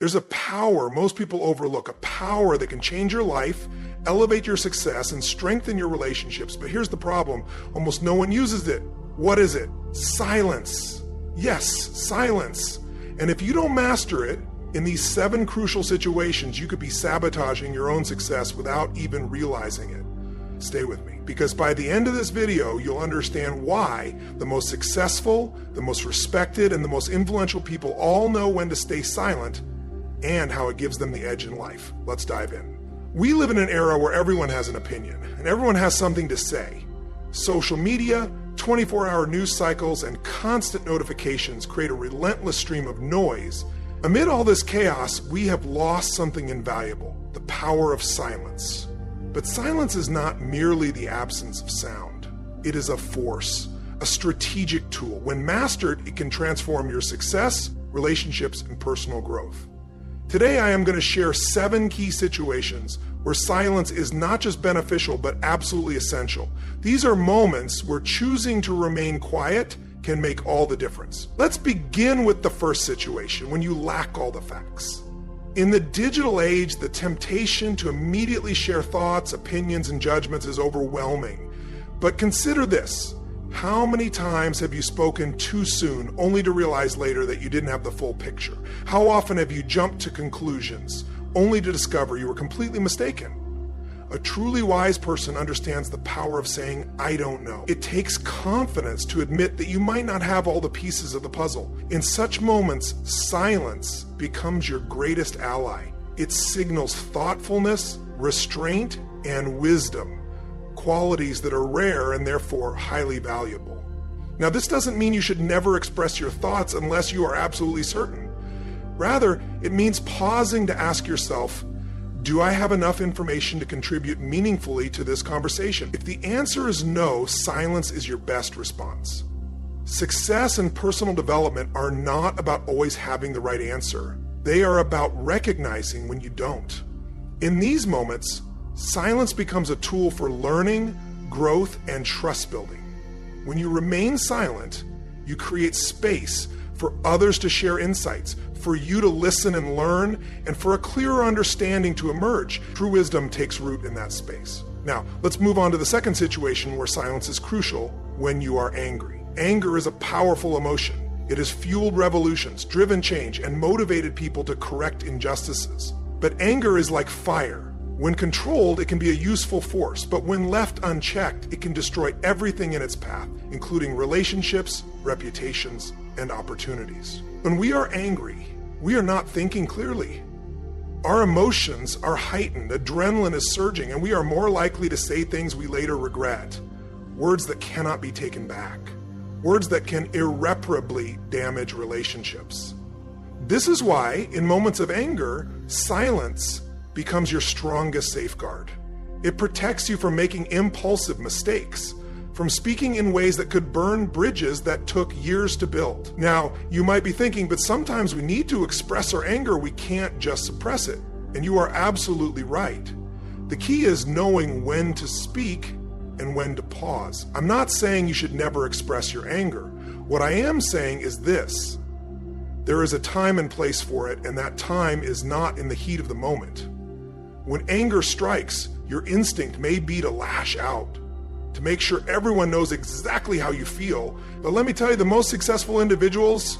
There's a power most people overlook, a power that can change your life, elevate your success, and strengthen your relationships. But here's the problem. Almost no one uses it. What is it? Silence. Yes, silence. And if you don't master it, in these 7 crucial situations, you could be sabotaging your own success without even realizing it. Stay with me, because by the end of this video, you'll understand why the most successful, the most respected, and the most influential people all know when to stay silent and how it gives them the edge in life. Let's dive in. We live in an era where everyone has an opinion and everyone has something to say. Social media, 24-hour news cycles, and constant notifications create a relentless stream of noise. Amid all this chaos, we have lost something invaluable, the power of silence. But silence is not merely the absence of sound. It is a force, a strategic tool. When mastered, it can transform your success, relationships, and personal growth. Today, I am going to share 7 key situations where silence is not just beneficial, but absolutely essential. These are moments where choosing to remain quiet can make all the difference. Let's begin with the first situation, when you lack all the facts. In the digital age, the temptation to immediately share thoughts, opinions, and judgments is overwhelming. But consider this. How many times have you spoken too soon only to realize later that you didn't have the full picture? How often have you jumped to conclusions only to discover you were completely mistaken? A truly wise person understands the power of saying, I don't know. It takes confidence to admit that you might not have all the pieces of the puzzle. In such moments, silence becomes your greatest ally. It signals thoughtfulness, restraint, and wisdom, qualities that are rare and therefore highly valuable. Now, this doesn't mean you should never express your thoughts unless you are absolutely certain. Rather, it means pausing to ask yourself, do I have enough information to contribute meaningfully to this conversation? If the answer is no, silence is your best response. Success and personal development are not about always having the right answer. They are about recognizing when you don't. In these moments, silence becomes a tool for learning, growth, and trust building. When you remain silent, you create space for others to share insights, for you to listen and learn, and for a clearer understanding to emerge. True wisdom takes root in that space. Now, let's move on to the second situation where silence is crucial, when you are angry. Anger is a powerful emotion. It has fueled revolutions, driven change, and motivated people to correct injustices. But anger is like fire. When controlled, it can be a useful force, but when left unchecked, it can destroy everything in its path, including relationships, reputations, and opportunities. When we are angry, we are not thinking clearly. Our emotions are heightened, adrenaline is surging, and we are more likely to say things we later regret. Words that cannot be taken back. Words that can irreparably damage relationships. This is why, in moments of anger, silence becomes your strongest safeguard. It protects you from making impulsive mistakes, from speaking in ways that could burn bridges that took years to build. Now, you might be thinking, but sometimes we need to express our anger, we can't just suppress it. And you are absolutely right. The key is knowing when to speak and when to pause. I'm not saying you should never express your anger. What I am saying is this: there is a time and place for it, and that time is not in the heat of the moment. When anger strikes, your instinct may be to lash out, to make sure everyone knows exactly how you feel. But let me tell you, the most successful individuals,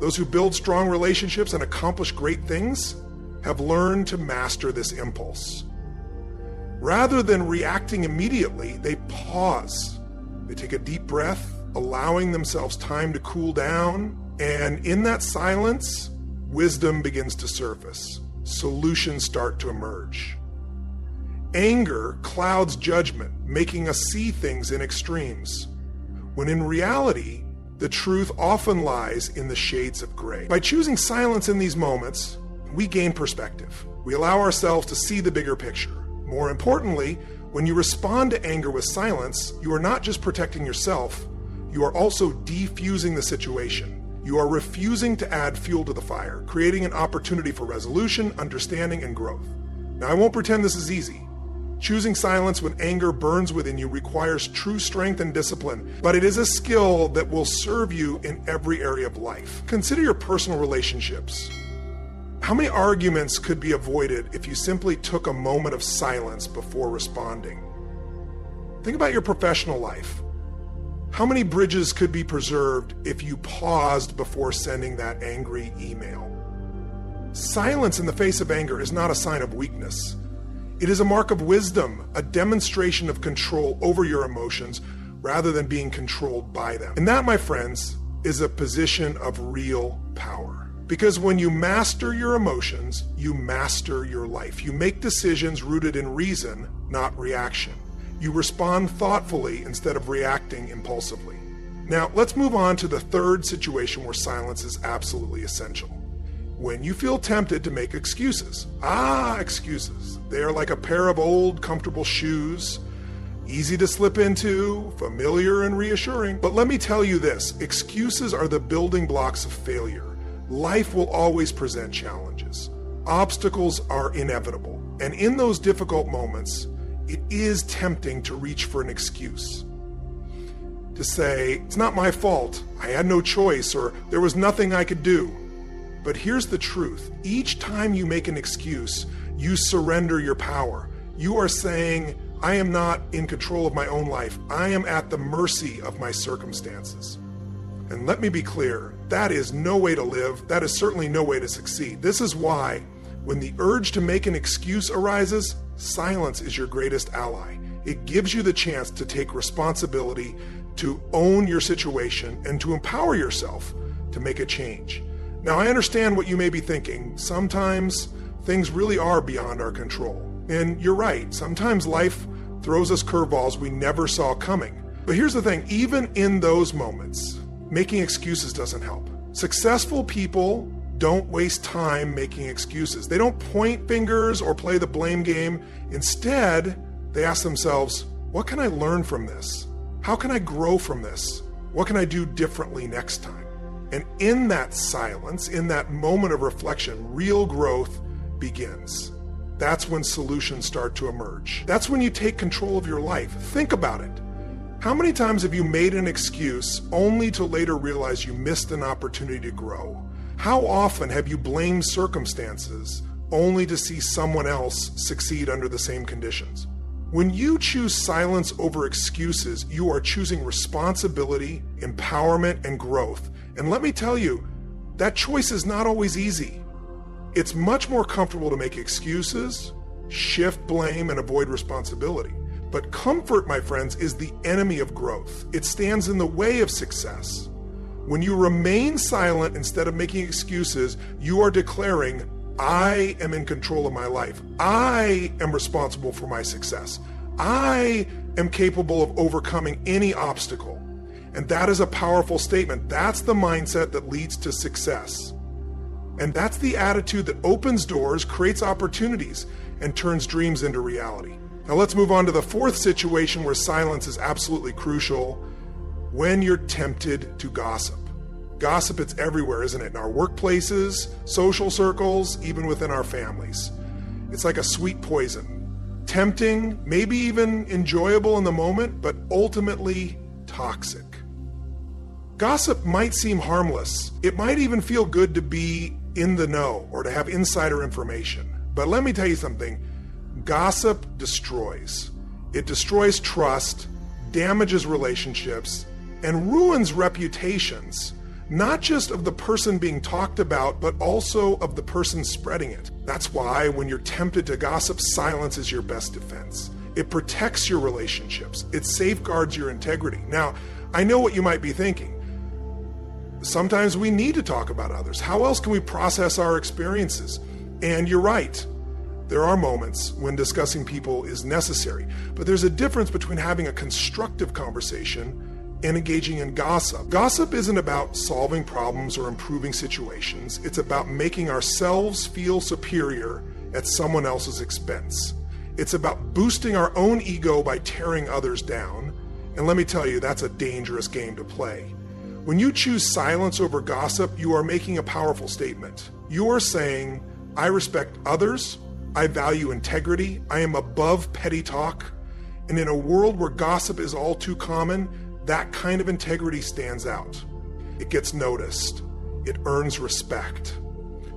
those who build strong relationships and accomplish great things, have learned to master this impulse. Rather than reacting immediately, they pause. They take a deep breath, allowing themselves time to cool down, and in that silence, wisdom begins to surface. Solutions start to emerge. Anger clouds judgment, making us see things in extremes, when in reality, the truth often lies in the shades of gray. By choosing silence in these moments, we gain perspective. We allow ourselves to see the bigger picture. More importantly, when you respond to anger with silence, you are not just protecting yourself, you are also defusing the situation. You are refusing to add fuel to the fire, creating an opportunity for resolution, understanding, and growth. Now, I won't pretend this is easy. Choosing silence when anger burns within you requires true strength and discipline, but it is a skill that will serve you in every area of life. Consider your personal relationships. How many arguments could be avoided if you simply took a moment of silence before responding? Think about your professional life. How many bridges could be preserved if you paused before sending that angry email? Silence in the face of anger is not a sign of weakness. It is a mark of wisdom, a demonstration of control over your emotions rather than being controlled by them. And that, my friends, is a position of real power. Because when you master your emotions, you master your life. You make decisions rooted in reason, not reaction. You respond thoughtfully instead of reacting impulsively. Now, let's move on to the third situation where silence is absolutely essential. When you feel tempted to make excuses. Excuses. They are like a pair of old, comfortable shoes, easy to slip into, familiar and reassuring. But let me tell you this, excuses are the building blocks of failure. Life will always present challenges. Obstacles are inevitable. And in those difficult moments, it is tempting to reach for an excuse. To say, it's not my fault, I had no choice, or there was nothing I could do. But here's the truth. Each time you make an excuse, you surrender your power. You are saying, I am not in control of my own life. I am at the mercy of my circumstances. And let me be clear, that is no way to live. That is certainly no way to succeed. This is why, when the urge to make an excuse arises, silence is your greatest ally. It gives you the chance to take responsibility, to own your situation, and to empower yourself to make a change. Now, I understand what you may be thinking. Sometimes things really are beyond our control. And you're right, sometimes life throws us curveballs we never saw coming. But here's the thing, even in those moments, making excuses doesn't help. Successful people don't waste time making excuses. They don't point fingers or play the blame game. Instead, they ask themselves, what can I learn from this? How can I grow from this? What can I do differently next time? And in that silence, in that moment of reflection, real growth begins. That's when solutions start to emerge. That's when you take control of your life. Think about it. How many times have you made an excuse only to later realize you missed an opportunity to grow? How often have you blamed circumstances only to see someone else succeed under the same conditions? When you choose silence over excuses, you are choosing responsibility, empowerment, and growth. And let me tell you, that choice is not always easy. It's much more comfortable to make excuses, shift blame, and avoid responsibility. But comfort, my friends, is the enemy of growth. It stands in the way of success. When you remain silent instead of making excuses, you are declaring, I am in control of my life. I am responsible for my success. I am capable of overcoming any obstacle. And that is a powerful statement. That's the mindset that leads to success. And that's the attitude that opens doors, creates opportunities, and turns dreams into reality. Now let's move on to the fourth situation where silence is absolutely crucial. When you're tempted to gossip. Gossip, it's everywhere, isn't it? In our workplaces, social circles, even within our families. It's like a sweet poison. Tempting, maybe even enjoyable in the moment, but ultimately toxic. Gossip might seem harmless. It might even feel good to be in the know or to have insider information. But let me tell you something. Gossip destroys. It destroys trust, damages relationships, and ruins reputations, not just of the person being talked about, but also of the person spreading it. That's why when you're tempted to gossip, silence is your best defense. It protects your relationships. It safeguards your integrity. Now, I know what you might be thinking. Sometimes we need to talk about others. How else can we process our experiences? And you're right. There are moments when discussing people is necessary, but there's a difference between having a constructive conversation and engaging in gossip. Gossip isn't about solving problems or improving situations. It's about making ourselves feel superior at someone else's expense. It's about boosting our own ego by tearing others down. And let me tell you, that's a dangerous game to play. When you choose silence over gossip, you are making a powerful statement. You are saying, I respect others, I value integrity, I am above petty talk, and in a world where gossip is all too common, that kind of integrity stands out. It gets noticed. It earns respect.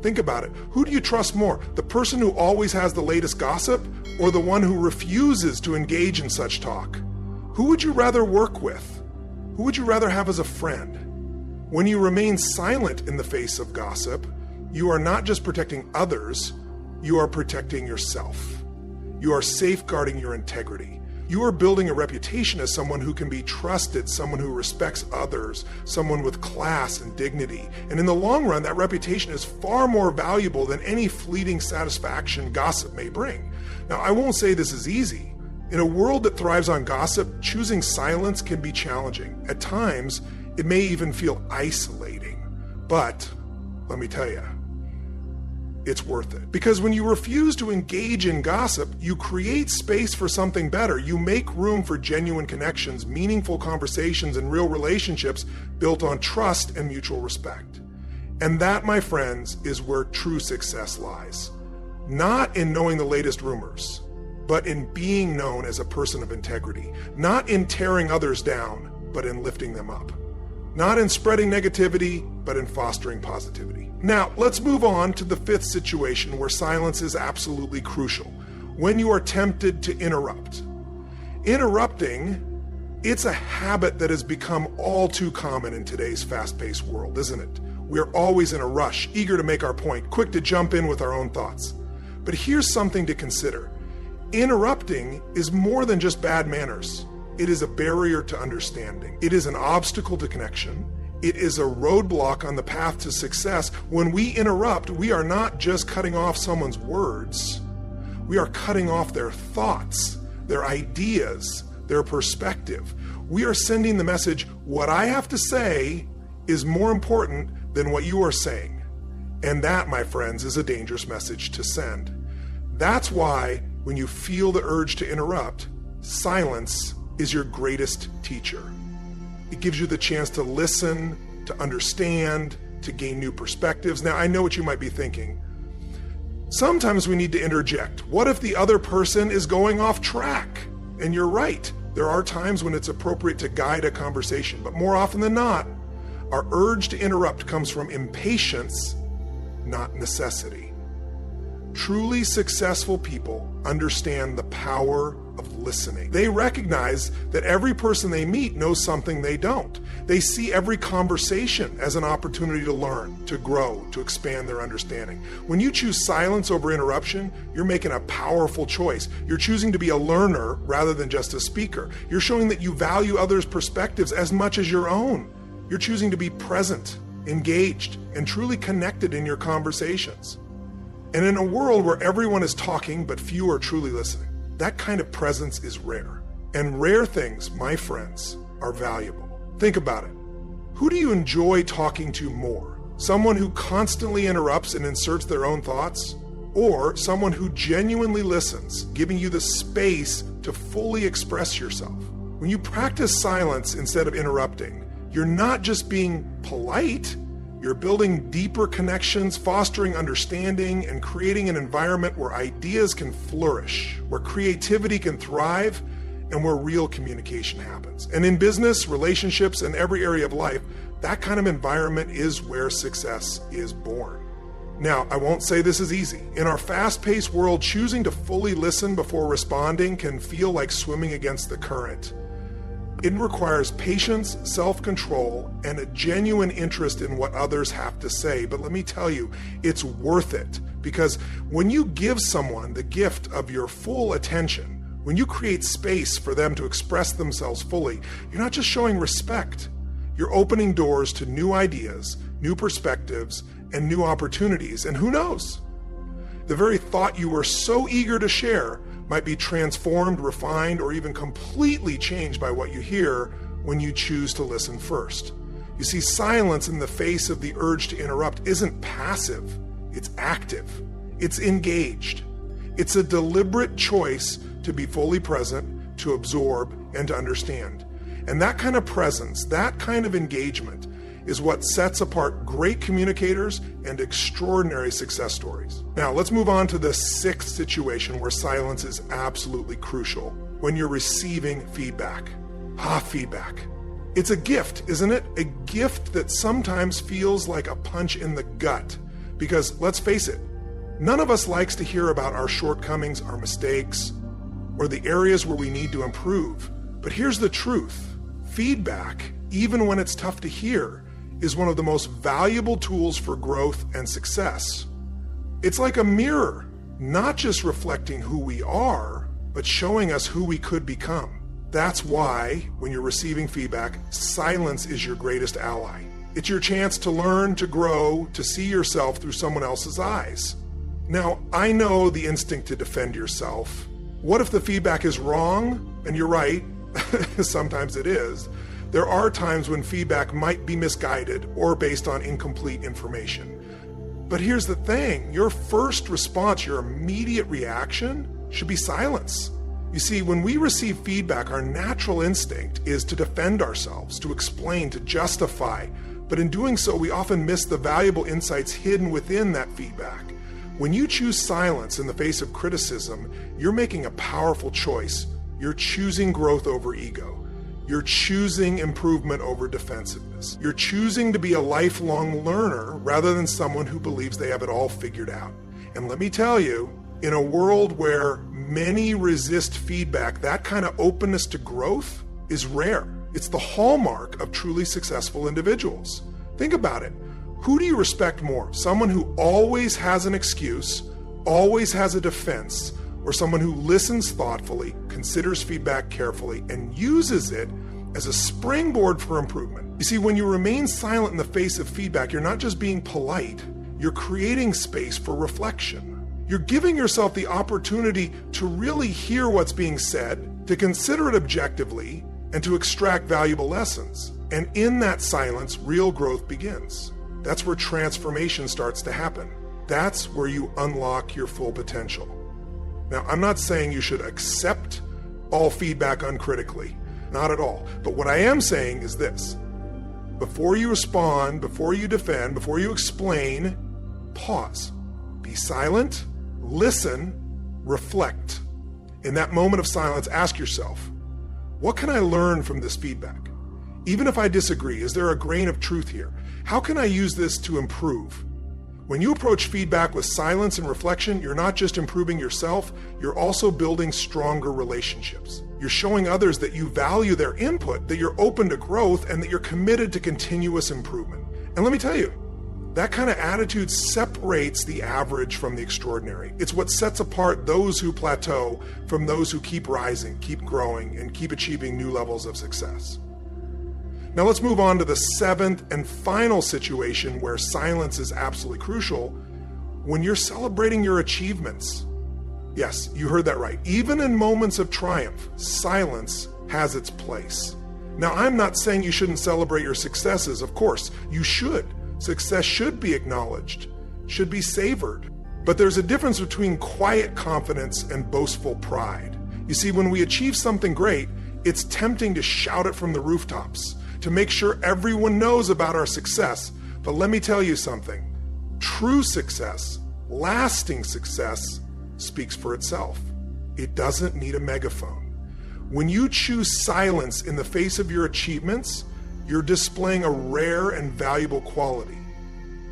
Think about it. Who do you trust more? The person who always has the latest gossip or the one who refuses to engage in such talk? Who would you rather work with? Who would you rather have as a friend? When you remain silent in the face of gossip, you are not just protecting others, you are protecting yourself. You are safeguarding your integrity. You are building a reputation as someone who can be trusted, someone who respects others, someone with class and dignity. And in the long run, that reputation is far more valuable than any fleeting satisfaction gossip may bring. Now, I won't say this is easy. In a world that thrives on gossip, choosing silence can be challenging. At times, it may even feel isolating. But let me tell you, it's worth it. Because when you refuse to engage in gossip, you create space for something better. You make room for genuine connections, meaningful conversations, and real relationships built on trust and mutual respect. And that, my friends, is where true success lies. Not in knowing the latest rumors, but in being known as a person of integrity. Not in tearing others down, but in lifting them up. Not in spreading negativity, but in fostering positivity. Now, let's move on to the fifth situation where silence is absolutely crucial. When you are tempted to interrupt. Interrupting, it's a habit that has become all too common in today's fast-paced world, isn't it? We're always in a rush, eager to make our point, quick to jump in with our own thoughts. But here's something to consider. Interrupting is more than just bad manners. It is a barrier to understanding. It is an obstacle to connection. It is a roadblock on the path to success. When we interrupt, we are not just cutting off someone's words. We are cutting off their thoughts, their ideas, their perspective. We are sending the message, what I have to say is more important than what you are saying. And that, my friends, is a dangerous message to send. That's why when you feel the urge to interrupt, silence is your greatest teacher. It gives you the chance to listen, to understand, to gain new perspectives. Now, I know what you might be thinking. Sometimes we need to interject. What if the other person is going off track? And you're right. There are times when it's appropriate to guide a conversation, but more often than not, our urge to interrupt comes from impatience, not necessity. Truly successful people understand the power of listening. They recognize that every person they meet knows something they don't. They see every conversation as an opportunity to learn, to grow, to expand their understanding. When you choose silence over interruption, you're making a powerful choice. You're choosing to be a learner rather than just a speaker. You're showing that you value others' perspectives as much as your own. You're choosing to be present, engaged, and truly connected in your conversations. And in a world where everyone is talking but few are truly listening, that kind of presence is rare. And rare things, my friends, are valuable. Think about it. Who do you enjoy talking to more? Someone who constantly interrupts and inserts their own thoughts? Or someone who genuinely listens, giving you the space to fully express yourself? When you practice silence instead of interrupting, you're not just being polite, you're building deeper connections, fostering understanding, and creating an environment where ideas can flourish, where creativity can thrive, and where real communication happens. And in business, relationships, and every area of life, that kind of environment is where success is born. Now, I won't say this is easy. In our fast-paced world, choosing to fully listen before responding can feel like swimming against the current. It requires patience, self-control, and a genuine interest in what others have to say. But let me tell you, it's worth it. Because when you give someone the gift of your full attention, when you create space for them to express themselves fully, you're not just showing respect. You're opening doors to new ideas, new perspectives, and new opportunities. And who knows? The very thought you were so eager to share might be transformed, refined, or even completely changed by what you hear when you choose to listen first. You see, silence in the face of the urge to interrupt isn't passive, it's active, it's engaged. It's a deliberate choice to be fully present, to absorb, and to understand. And that kind of presence, that kind of engagement, is what sets apart great communicators and extraordinary success stories. Now, let's move on to the sixth situation where silence is absolutely crucial: when you're receiving feedback. Feedback. It's a gift, isn't it? A gift that sometimes feels like a punch in the gut, Because let's face it, none of us likes to hear about our shortcomings, our mistakes, or the areas where we need to improve. But here's the truth. Feedback, even when it's tough to hear, is one of the most valuable tools for growth and success. It's like a mirror, not just reflecting who we are, but showing us who we could become. That's why, when you're receiving feedback, silence is your greatest ally. It's your chance to learn, to grow, to see yourself through someone else's eyes. Now, I know the instinct to defend yourself. What if the feedback is wrong? And you're right, sometimes it is. There are times when feedback might be misguided or based on incomplete information. But here's the thing, your first response, your immediate reaction, should be silence. You see, when we receive feedback, our natural instinct is to defend ourselves, to explain, to justify. But in doing so, we often miss the valuable insights hidden within that feedback. When you choose silence in the face of criticism, you're making a powerful choice. You're choosing growth over ego. You're choosing improvement over defensiveness. You're choosing to be a lifelong learner rather than someone who believes they have it all figured out. And let me tell you, in a world where many resist feedback, that kind of openness to growth is rare. It's the hallmark of truly successful individuals. Think about it. Who do you respect more? Someone who always has an excuse, always has a defense, or someone who listens thoughtfully, considers feedback carefully, and uses it as a springboard for improvement? You see, when you remain silent in the face of feedback, you're not just being polite, you're creating space for reflection. You're giving yourself the opportunity to really hear what's being said, to consider it objectively, and to extract valuable lessons. And in that silence, real growth begins. That's where transformation starts to happen. That's where you unlock your full potential. Now, I'm not saying you should accept all feedback uncritically, not at all. But what I am saying is this: before you respond, before you defend, before you explain, pause. Be silent, listen, reflect. In that moment of silence, ask yourself, what can I learn from this feedback? Even if I disagree, is there a grain of truth here? How can I use this to improve? When you approach feedback with silence and reflection, you're not just improving yourself, you're also building stronger relationships. You're showing others that you value their input, that you're open to growth, and that you're committed to continuous improvement. And let me tell you, that kind of attitude separates the average from the extraordinary. It's what sets apart those who plateau from those who keep rising, keep growing, and keep achieving new levels of success. Now let's move on to the seventh and final situation where silence is absolutely crucial: when you're celebrating your achievements. Yes, you heard that right. Even in moments of triumph, silence has its place. Now, I'm not saying you shouldn't celebrate your successes. Of course, you should. Success should be acknowledged, should be savored. But there's a difference between quiet confidence and boastful pride. You see, when we achieve something great, it's tempting to shout it from the rooftops, to make sure everyone knows about our success. But let me tell you something. True success, lasting success, speaks for itself. It doesn't need a megaphone. When you choose silence in the face of your achievements, you're displaying a rare and valuable quality: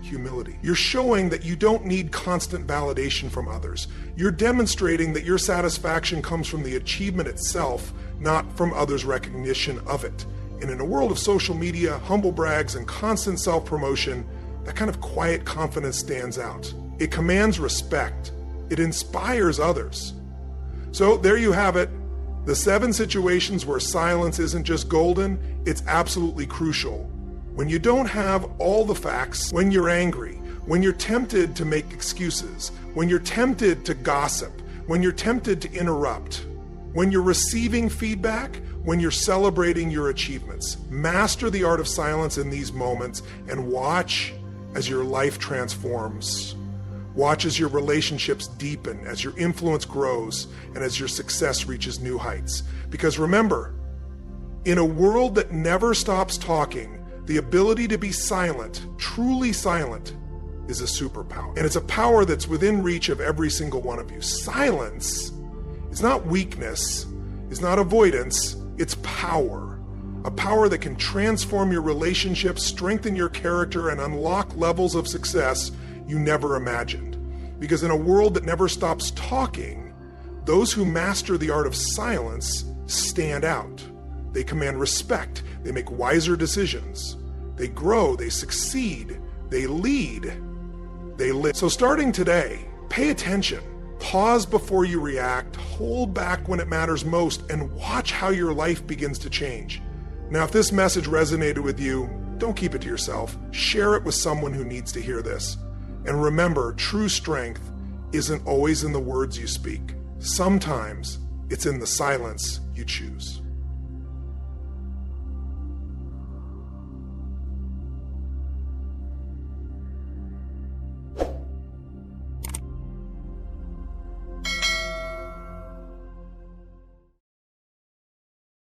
humility. You're showing that you don't need constant validation from others. You're demonstrating that your satisfaction comes from the achievement itself, not from others' recognition of it. And in a world of social media, humble brags, and constant self-promotion, that kind of quiet confidence stands out. It commands respect. It inspires others. So there you have it. The 7 situations where silence isn't just golden, it's absolutely crucial. When you don't have all the facts, when you're angry, when you're tempted to make excuses, when you're tempted to gossip, when you're tempted to interrupt, when you're receiving feedback, when you're celebrating your achievements. Master the art of silence in these moments and watch as your life transforms. Watch as your relationships deepen, as your influence grows, and as your success reaches new heights. Because remember, in a world that never stops talking, the ability to be silent, truly silent, is a superpower. And it's a power that's within reach of every single one of you. Silence is not weakness, it's not avoidance, it's power. A power that can transform your relationships, strengthen your character, and unlock levels of success you never imagined. Because in a world that never stops talking, those who master the art of silence stand out. They command respect. They make wiser decisions. They grow. They succeed. They lead. They live. So starting today, pay attention. Pause before you react. Hold back when it matters most, and watch how your life begins to change. Now, if this message resonated with you, don't keep it to yourself. Share it with someone who needs to hear this. And remember, true strength isn't always in the words you speak. Sometimes it's in the silence you choose.